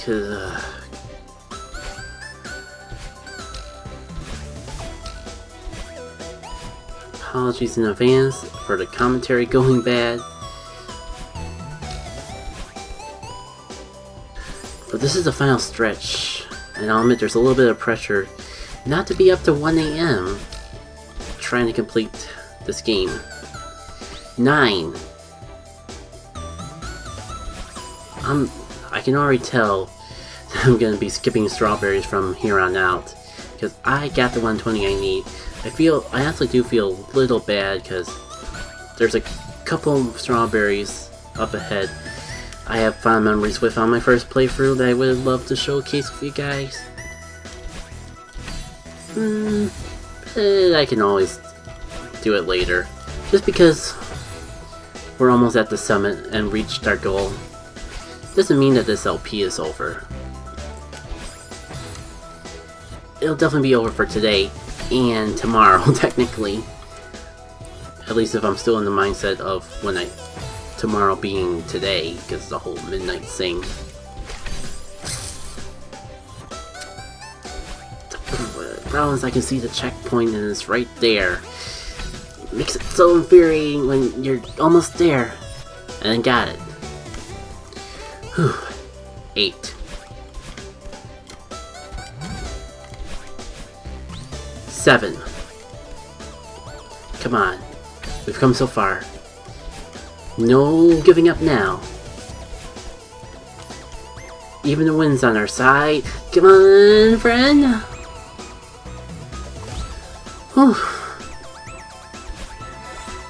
Cause, apologies in advance for the commentary going bad. But this is the final stretch, and I'll admit there's a little bit of pressure not to be up to 1 AM trying to complete this game. 9. I can already tell that I'm gonna be skipping strawberries from here on out because I got the 120 I need. I actually do feel a little bad because there's a couple strawberries up ahead I have fond memories with on my first playthrough that I would love to showcase with you guys. I can always do it later. Just because we're almost at the summit and reached our goal doesn't mean that this LP is over. It'll definitely be over for today and tomorrow, technically. At least if I'm still in the mindset of tomorrow being today, because the whole midnight thing. The problem is I can see the checkpoint and it's right there. It makes it so infuriating when you're almost there. And then got it. Whew. 8. 7. Come on. We've come so far. No giving up now. Even the wind's on our side. Come on, friend. Whew.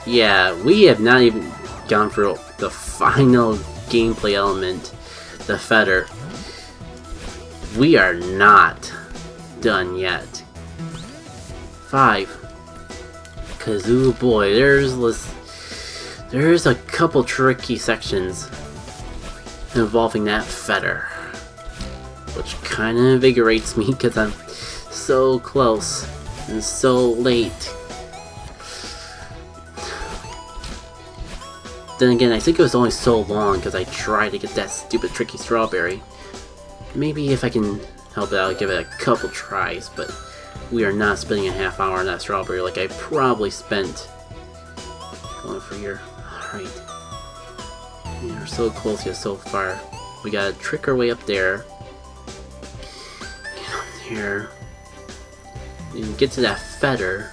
Yeah, we have not even gone through the final gameplay element, the feather. We are not done yet. 5. Cause ooh boy, there's a couple tricky sections involving that feather, which kinda invigorates me because I'm so close and so late. Then again, I think it was only so long because I tried to get that stupid tricky strawberry. Maybe if I can help it out, I'll give it a couple tries, but we are not spending a half hour on that strawberry like I probably spent going for here. Alright. We are so close yet so far. We gotta trick our way up there. Get up there. And get to that feather.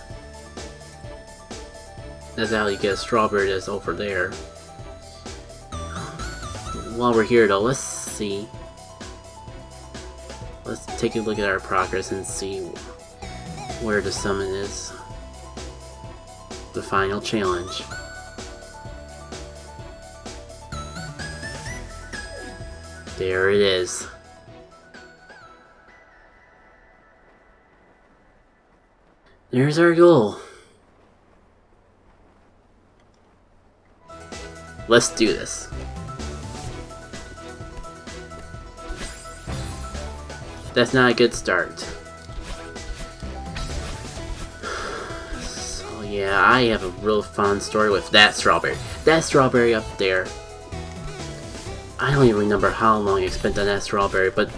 That's how you get a strawberry that's over there. While we're here though, let's see. Let's take a look at our progress and see where the summit is. The final challenge. There it is. There's our goal. Let's do this. That's not a good start. So yeah, I have a real fond story with that strawberry. That strawberry up there. I don't even remember how long I spent on that strawberry, but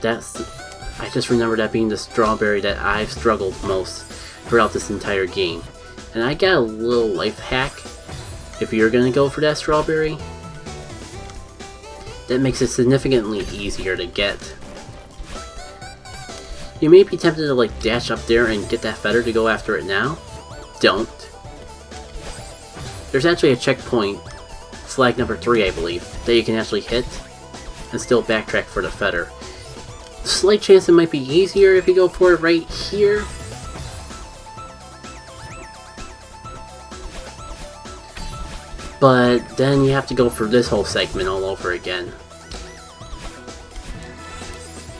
I just remember that being the strawberry that I've struggled most throughout this entire game. And I got a little life hack. If you're gonna go for that strawberry, that makes it significantly easier to get. You may be tempted to like dash up there and get that feather to go after it now. Don't. There's actually a checkpoint, flag number 3 I believe, that you can actually hit and still backtrack for the feather. Slight chance it might be easier if you go for it right here. But then you have to go for this whole segment all over again.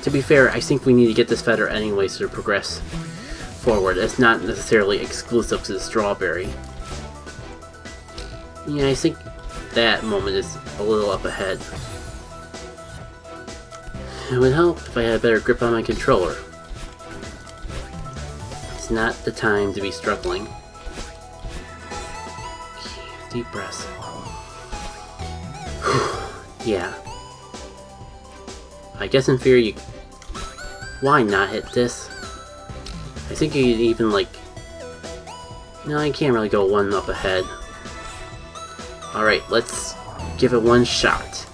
To be fair, I think we need to get this feather anyways to progress forward. It's not necessarily exclusive to the strawberry. Yeah, I think that moment is a little up ahead. It would help if I had a better grip on my controller. It's not the time to be struggling. Okay, deep breaths. Yeah. I guess in theory, why not hit this? I think you even like... No, I can't really go one up ahead. Alright, let's give it one shot.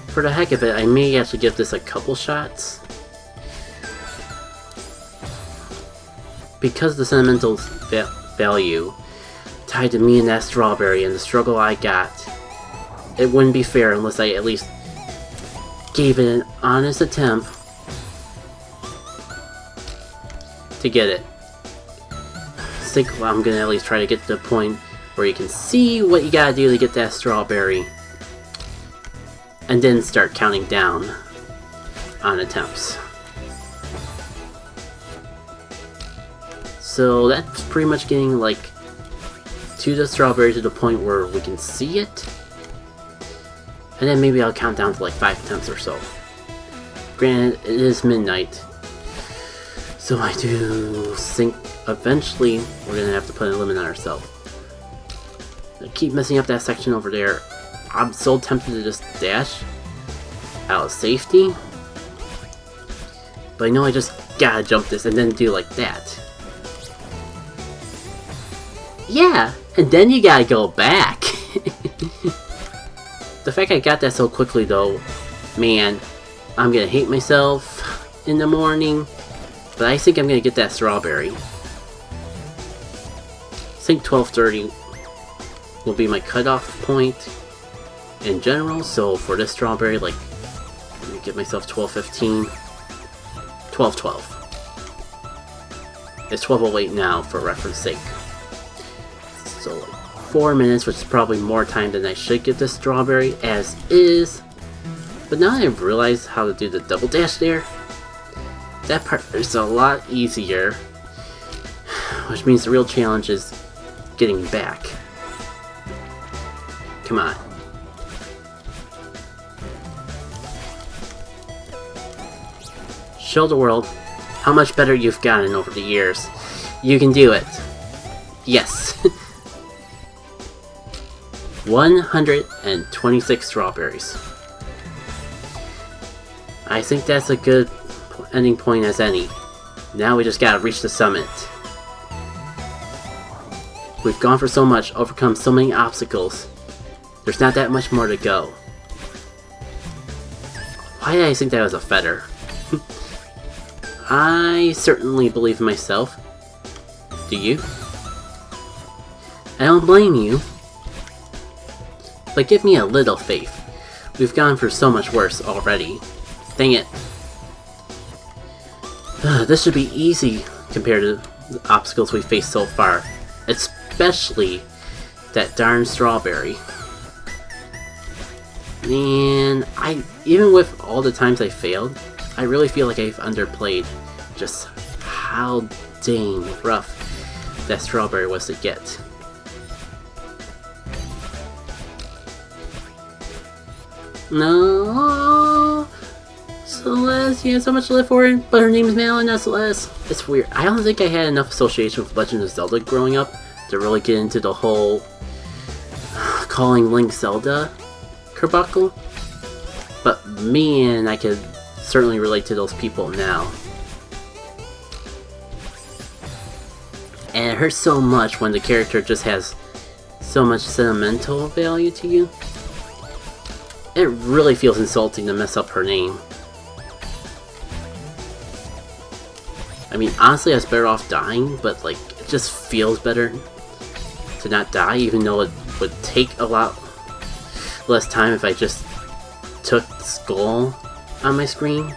For the heck of it, I may actually give this a couple shots. Because the sentimental value tied to me and that strawberry and the struggle I got, it wouldn't be fair unless I at least gave it an honest attempt to get it. I think I'm gonna at least try to get to the point where you can see what you gotta do to get that strawberry, and then start counting down on attempts. So that's pretty much getting like to the strawberry to the point where we can see it. And then maybe I'll count down to like 5 attempts or so. Granted, it is midnight. So I do think eventually we're gonna have to put a limit on ourselves. I keep messing up that section over there. I'm so tempted to just dash out of safety. But I know I just gotta jump this and then do like that. Yeah, and then you gotta go back. The fact I got that so quickly though, man, I'm gonna hate myself in the morning. But I think I'm gonna get that strawberry. I think 12:30 will be my cutoff point in general, so for this strawberry, like, let me get myself 12:15, 12:12. It's 12:08 now for reference sake. So like 4 minutes, which is probably more time than I should get this strawberry as is. But now I've realized how to do the double dash there. That part is a lot easier, which means the real challenge is getting back. Come on. Show the world how much better you've gotten over the years. You can do it. Yes. 126 strawberries. I think that's a good ending point as any. Now we just gotta reach the summit. We've gone for so much, overcome so many obstacles. There's not that much more to go. Why did I think that was a feather? I certainly believe in myself. Do you? I don't blame you. But give me a little faith. We've gone for so much worse already. Dang it. This should be easy compared to the obstacles we faced so far. Especially that darn strawberry. Man, even with all the times I failed, I really feel like I've underplayed just how dang rough that strawberry was to get. No, Celeste, you have so much to live for, but her name is Madeline, not Celeste. It's weird. I don't think I had enough association with Legend of Zelda growing up to really get into the whole calling Link Zelda kerbuckle. But man, I could certainly relate to those people now. And it hurts so much when the character just has so much sentimental value to you. It really feels insulting to mess up her name. I mean, honestly, I was better off dying, but like, it just feels better to not die, even though it would take a lot less time if I just took the skull on my screen.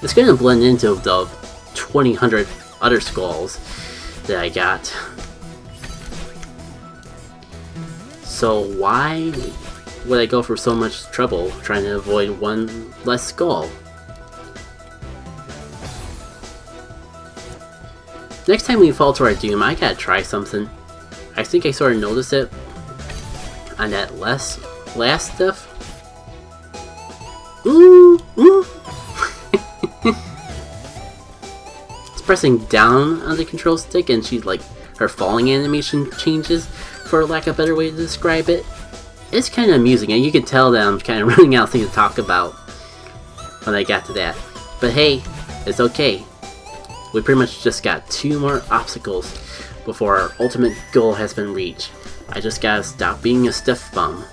It's gonna blend into the 2,000 other skulls that I got. So why would I go for so much trouble trying to avoid one less skull? Next time we fall to our doom, I gotta try something. I think I sort of noticed it on that last stuff. Ooh, ooh. It's pressing down on the control stick and she's like, her falling animation changes. for lack of a better way to describe it. It's kind of amusing, and you can tell that I'm kind of running out of things to talk about when I got to that. But hey, it's okay. We pretty much just got 2 more obstacles before our ultimate goal has been reached. I just gotta stop being a stiff bum.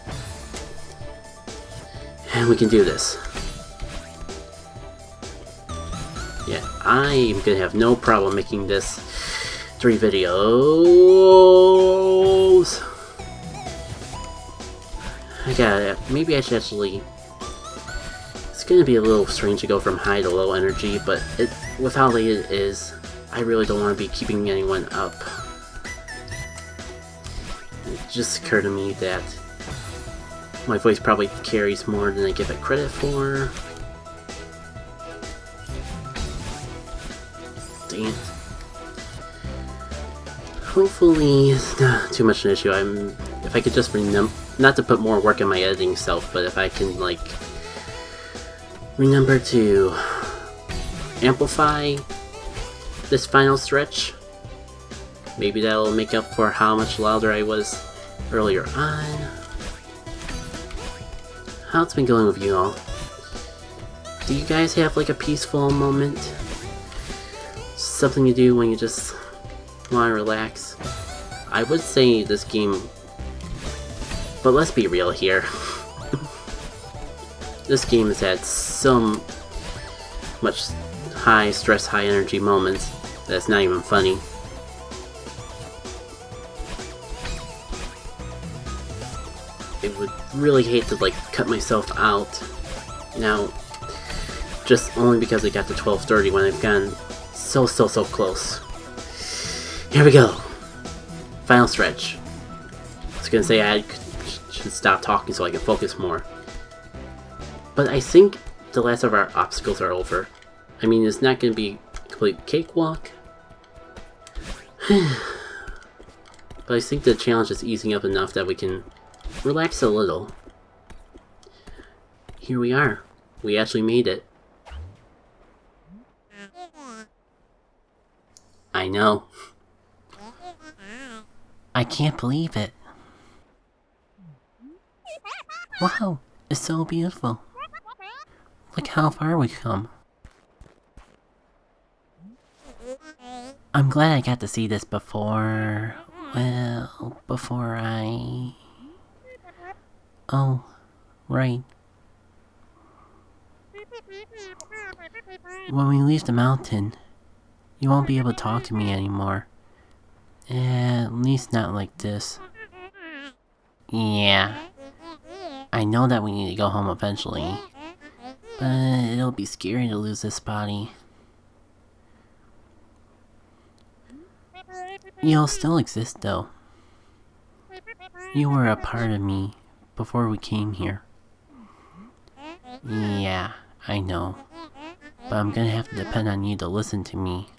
And we can do this. Yeah, I'm gonna have no problem making this 3 videos. Maybe I should actually... It's gonna be a little strange to go from high to low energy, but with how late it is, I really don't want to be keeping anyone up. It just occurred to me that my voice probably carries more than I give it credit for. Dang it. Hopefully it's not too much an issue. If I could just remember, not to put more work in my editing self, but if I can like remember to amplify this final stretch, maybe that'll make up for how much louder I was earlier on. How's it been going with you all? Do you guys have like a peaceful moment? Something you do when you just want to relax? I would say this game, but let's be real here. This game has had so much high stress, high energy moments that's not even funny. I would really hate to like cut myself out now, just only because I got to 12:30 when I've gotten so close. Here we go. Final stretch. I was gonna say I should stop talking so I can focus more. But I think the last of our obstacles are over. I mean, it's not going to be a complete cakewalk. But I think the challenge is easing up enough that we can relax a little. Here we are. We actually made it. I know. I can't believe it. Wow, it's so beautiful. Look how far we've come. I'm glad I got to see this before... well, before I... Oh, right. When we leave the mountain, you won't be able to talk to me anymore. At least not like this. Yeah. I know that we need to go home eventually. But it'll be scary to lose this body. You'll still exist though. You were a part of me before we came here. Yeah, I know. But I'm gonna have to depend on you to listen to me.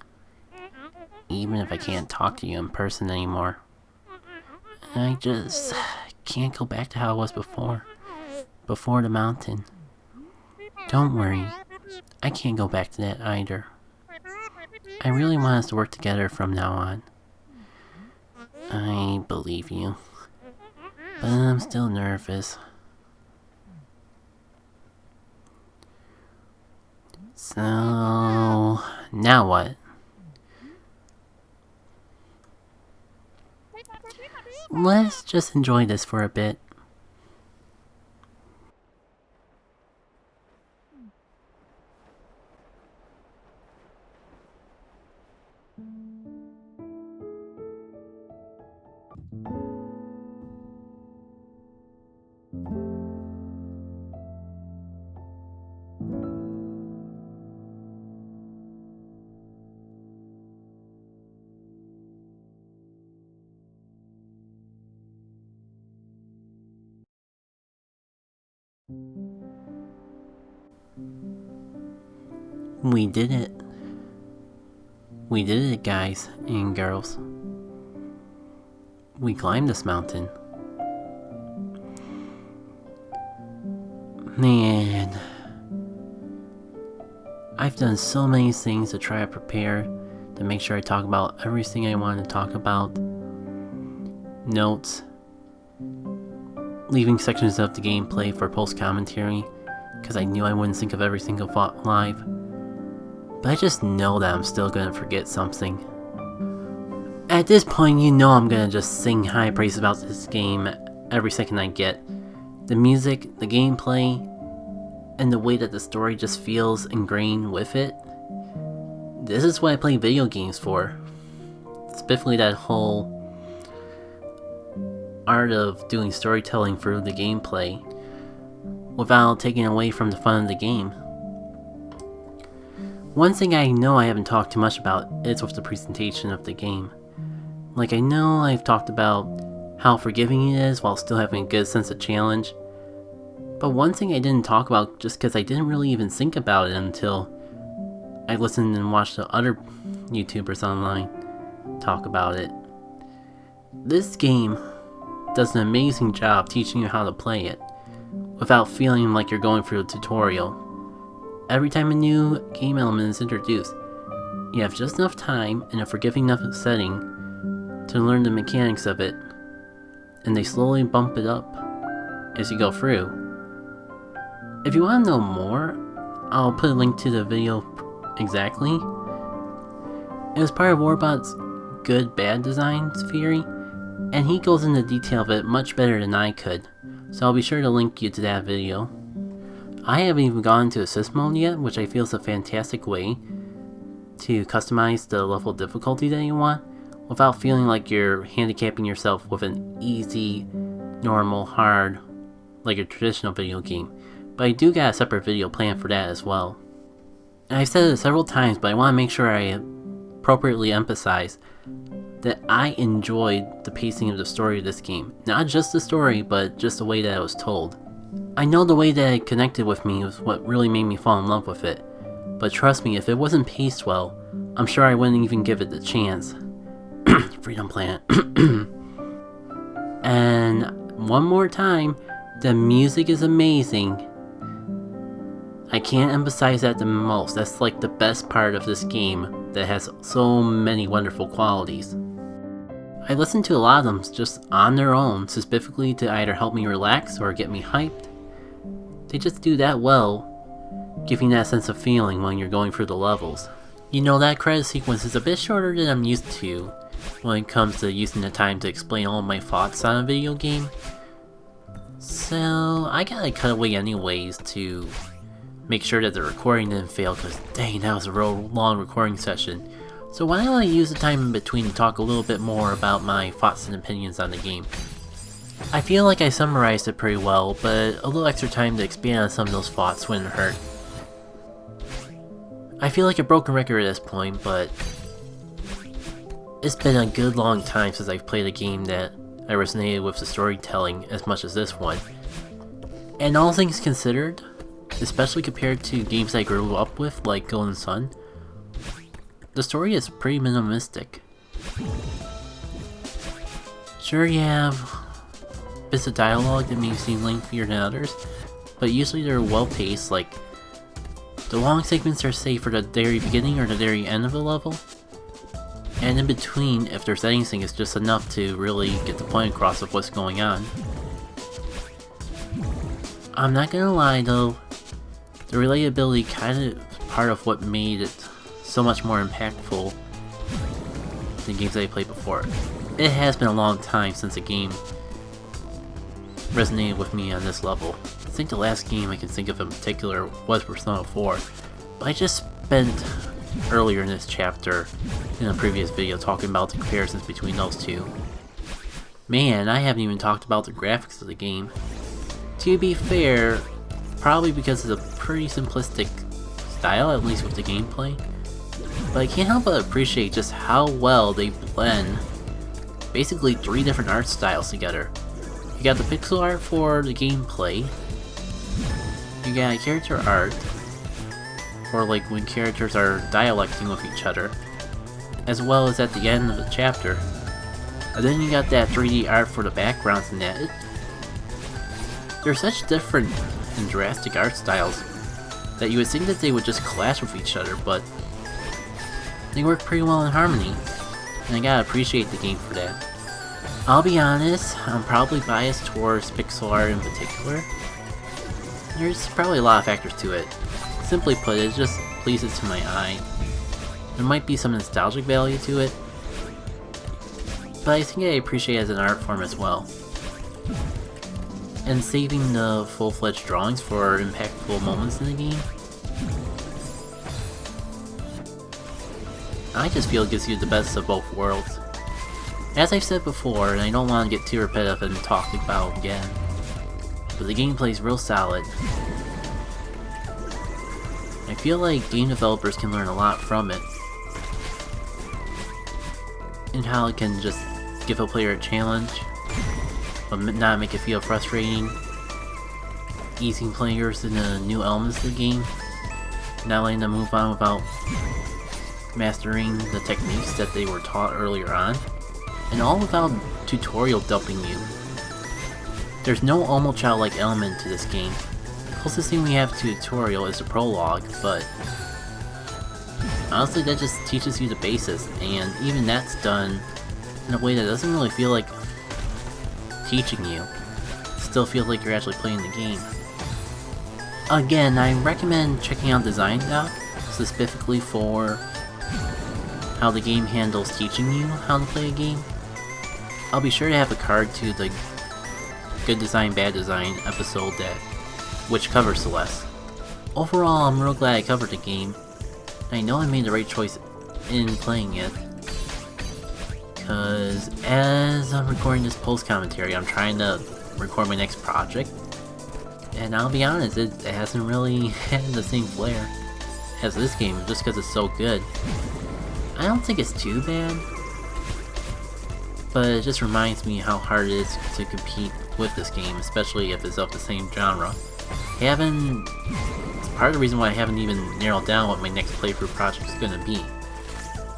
Even if I can't talk to you in person anymore. I just can't go back to how it was before. Before the mountain. Don't worry, I can't go back to that either. I really want us to work together from now on. I believe you, but I'm still nervous. So, now what? Let's just enjoy this for a bit. We did it. We did it, guys and girls. We climbed this mountain. Man, I've done so many things to try to prepare to make sure I talk about everything I want to talk about. notes, leaving sections of the gameplay for post-commentary, because I knew I wouldn't think of every single thought live. But I just know that I'm still gonna forget something. At this point, you know I'm gonna just sing high praise about this game every second I get. The music, the gameplay, and the way that the story just feels ingrained with it. This is what I play video games for. Specifically that whole art of doing storytelling through the gameplay without taking away from the fun of the game. One thing I know I haven't talked too much about is with the presentation of the game. Like, I know I've talked about how forgiving it is while still having a good sense of challenge, but one thing I didn't talk about just because I didn't really even think about it until I listened and watched the other YouTubers online talk about it. This game does an amazing job teaching you how to play it without feeling like you're going through a tutorial. Every time a new game element is introduced, you have just enough time in a forgiving enough setting to learn the mechanics of it, and they slowly bump it up as you go through. If you want to know more, I'll put a link to the video exactly. It was part of Warbot's good-bad design theory, and he goes into detail of it much better than I could, so I'll be sure to link you to that video. I haven't even gone into assist mode yet, which I feel is a fantastic way to customize the level of difficulty that you want without feeling like you're handicapping yourself with an easy, normal, hard, like a traditional video game. But I do got a separate video planned for that as well. And I've said it several times, but I want to make sure I appropriately emphasize that I enjoyed the pacing of the story of this game. Not just the story, but just the way that it was told. I know the way that it connected with me was what really made me fall in love with it. But trust me, if it wasn't paced well, I'm sure I wouldn't even give it the chance. Freedom Planet. And one more time, the music is amazing. I can't emphasize that the most. That's like the best part of this game that has so many wonderful qualities. I listen to a lot of them just on their own, specifically to either help me relax or get me hyped. They just do that well, giving that sense of feeling when you're going through the levels. You know, that credit sequence is a bit shorter than I'm used to when it comes to using the time to explain all of my thoughts on a video game. So I gotta cut away anyways to make sure that the recording didn't fail, because dang, that was a real long recording session. So why don't I use the time in between to talk a little bit more about my thoughts and opinions on the game. I feel like I summarized it pretty well, but a little extra time to expand on some of those thoughts wouldn't hurt. I feel like a broken record at this point, but it's been a good long time since I've played a game that I resonated with the storytelling as much as this one. And all things considered, especially compared to games I grew up with like Golden Sun, the story is pretty minimalistic. Sure, you have bits of dialogue that may seem lengthier than others, but usually they're well paced. Like, the long segments are say for the very beginning or the very end of a level, and in between, if there's anything, it's just enough to really get the point across of what's going on. I'm not gonna lie though, the relatability kind of part of what made it so much more impactful than games I played before. It has been a long time since a game resonated with me on this level. I think the last game I can think of in particular was Persona 4, but I just spent earlier in this chapter in a previous video talking about the comparisons between those two. Man, I haven't even talked about the graphics of the game. To be fair, probably because it's a pretty simplistic style, at least with the gameplay, but I can't help but appreciate just how well they blend basically 3 different art styles together. You got the pixel art for the gameplay, you got character art, or like when characters are dialecting with each other, as well as at the end of the chapter. And then you got that 3D art for the backgrounds and that. They're such different and drastic art styles that you would think that they would just clash with each other, but they work pretty well in harmony, and I gotta appreciate the game for that. I'll be honest, I'm probably biased towards pixel art in particular. There's probably a lot of factors to it. Simply put, it just pleases to my eye. There might be some nostalgic value to it, but I think I appreciate it as an art form as well. And saving the full-fledged drawings for impactful moments in the game, I just feel it gives you the best of both worlds. As I've said before, and I don't want to get too repetitive and talk about again, but the gameplay is real solid. I feel like game developers can learn a lot from it, and how it can just give a player a challenge, but not make it feel frustrating, easing players into new elements of the game, not letting them move on without mastering the techniques that they were taught earlier on, and all without tutorial dumping you. There's no almost childlike element to this game. The closest thing we have to tutorial is the prologue, but honestly that just teaches you the basis, and even that's done in a way that doesn't really feel like teaching you. It still feels like you're actually playing the game. Again, I recommend checking out Design Doc, specifically for how the game handles teaching you how to play a game. I'll be sure to have a card to the Good Design, Bad Design episode which covers Celeste. Overall, I'm real glad I covered the game. I know I made the right choice in playing it, because as I'm recording this post-commentary, I'm trying to record my next project, and I'll be honest, it hasn't really had the same flair as this game, just because it's so good. I don't think it's too bad, but it just reminds me how hard it is to compete with this game, especially if it's of the same genre. It's part of the reason why I haven't even narrowed down what my next playthrough project is going to be.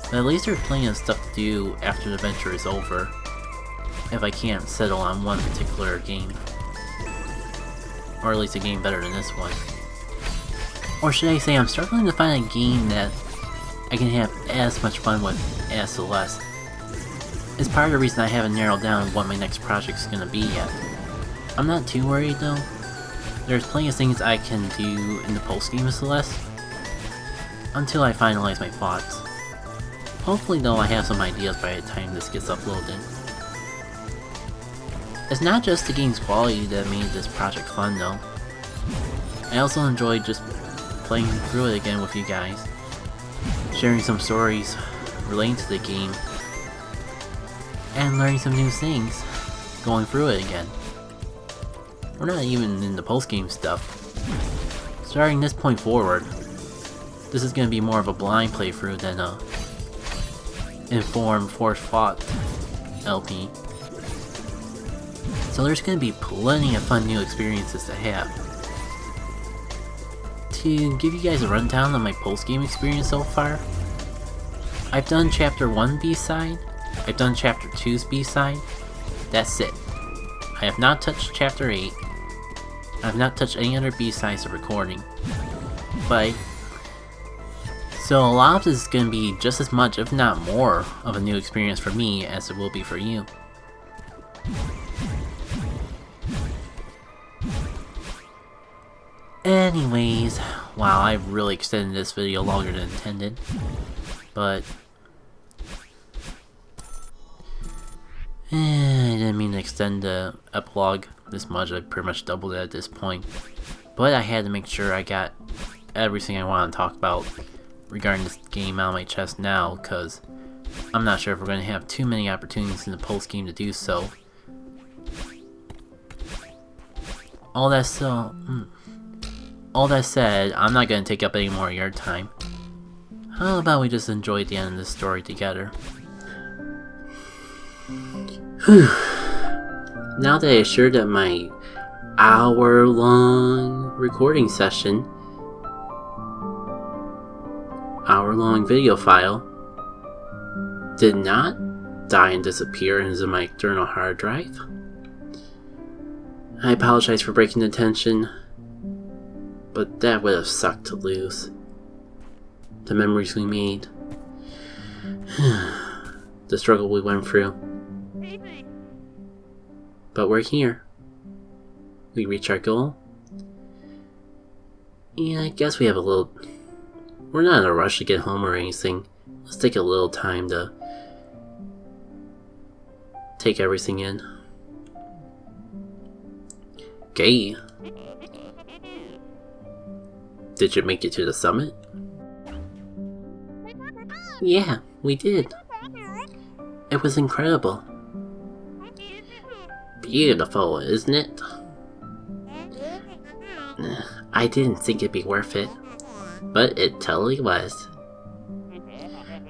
But at least there's plenty of stuff to do after the adventure is over, if I can't settle on one particular game. Or at least a game better than this one. Or should I say, I'm struggling to find a game that I can have as much fun with as Celeste. It's part of the reason I haven't narrowed down what my next project is going to be yet. I'm not too worried though. There's plenty of things I can do in the post-game of Celeste, until I finalize my thoughts. Hopefully though I have some ideas by the time this gets uploaded. It's not just the game's quality that made this project fun though. I also enjoyed just playing through it again with you guys, sharing some stories relating to the game, and learning some new things going through it again. We're not even in the post-game stuff. Starting this point forward, this is going to be more of a blind playthrough than a informed, force-fought LP. So there's going to be plenty of fun new experiences to have. To give you guys a rundown on my post-game experience so far, I've done Chapter 1 B-side, I've done Chapter 2's B-side, that's it. I have not touched Chapter 8, I have not touched any other B-sides of recording. So a lot of this is going to be just as much, if not more, of a new experience for me as it will be for you. Anyways, wow, I've really extended this video longer than intended, but I didn't mean to extend the epilogue this much. I pretty much doubled it at this point, but I had to make sure I got everything I want to talk about regarding this game out of my chest now, because I'm not sure if we're going to have too many opportunities in the post game to do so. All that said, I'm not going to take up any more of your time. How about we just enjoy the end of this story together? Now that I assured that my hour-long recording session, hour-long video file, did not die and disappear into my external hard drive, I apologize for breaking the tension, but that would have sucked to lose. The memories we made, the struggle we went through. But we're here. We reach our goal. And I guess we have a little... We're not in a rush to get home or anything. Let's take a little time to take everything in. Okay. Did you make it to the summit? Yeah, we did. It was incredible. Beautiful, isn't it? I didn't think it'd be worth it, but it totally was.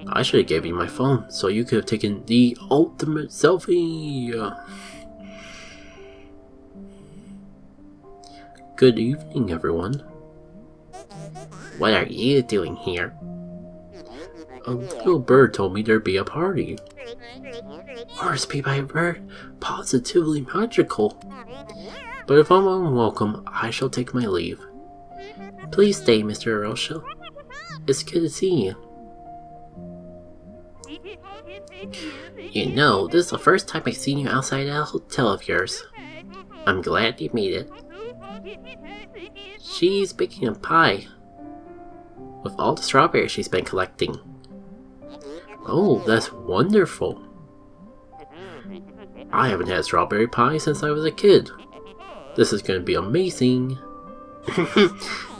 I should have given you my phone so you could have taken the ultimate selfie. Good evening, everyone. What are you doing here? A little bird told me there'd be a party. Words be by a bird, positively magical. But if I'm unwelcome, I shall take my leave. Please stay, Mr. Earlshall. It's good to see you. You know, this is the first time I've seen you outside that hotel of yours. I'm glad you made it. She's baking a pie with all the strawberries she's been collecting. Oh, that's wonderful. I haven't had strawberry pie since I was a kid. This is going to be amazing.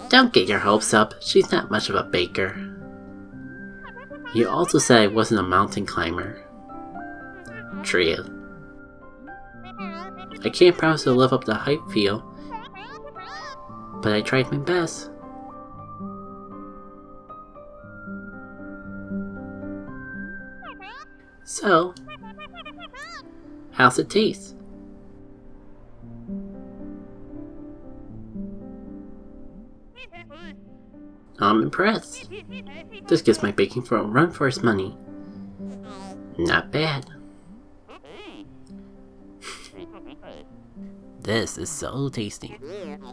Don't get your hopes up. She's not much of a baker. You also said I wasn't a mountain climber. True. I can't promise to live up to the hype feel, but I tried my best. So, how's it taste? I'm impressed. This gives my baking for a run for its money. Not bad. This is so tasty.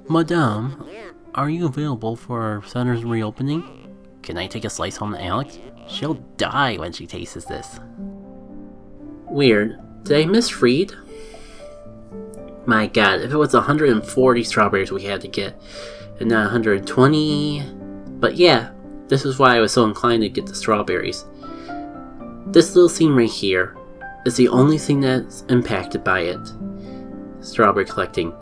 Madame, are you available for our center's reopening? Can I take a slice home to Alex? She'll die when she tastes this. Weird. Did I misread? My god, if it was 140 strawberries we had to get, and not 120... But yeah, this is why I was so inclined to get the strawberries. This little scene right here is the only thing that's impacted by it. Strawberry collecting.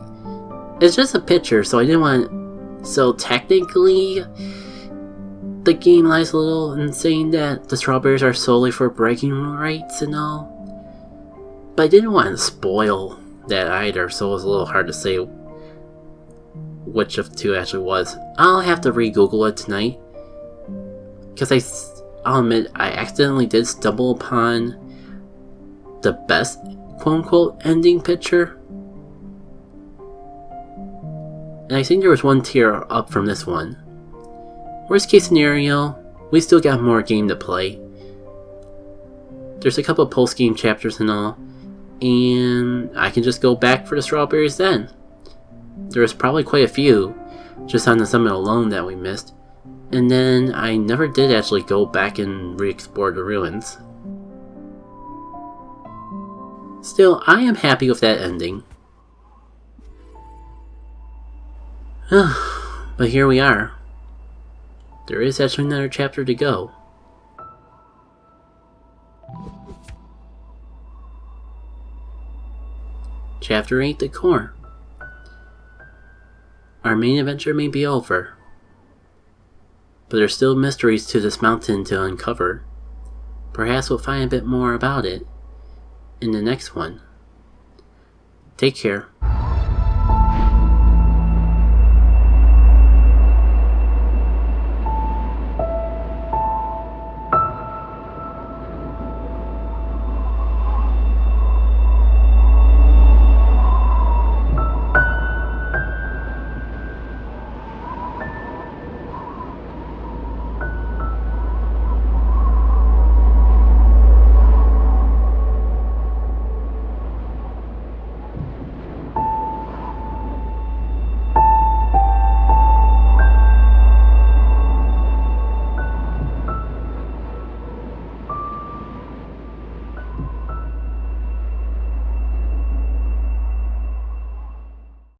It's just a picture, so I didn't want... So technically, the game lies a little in saying that the strawberries are solely for bragging rights and all. But I didn't want to spoil that either, so it was a little hard to say which of the two actually was. I'll have to re-Google it tonight. Because I'll admit, I accidentally did stumble upon the best quote-unquote ending picture. And I think there was one tier up from this one. Worst case scenario, we still got more game to play. There's a couple post-game chapters and all. And I can just go back for the strawberries then. There's probably quite a few, just on the summit alone that we missed. And then I never did actually go back and re-explore the ruins. Still, I am happy with that ending. But here we are. There is actually another chapter to go. Chapter 8, The Core. Our main adventure may be over, but there's still mysteries to this mountain to uncover. Perhaps we'll find a bit more about it in the next one. Take care.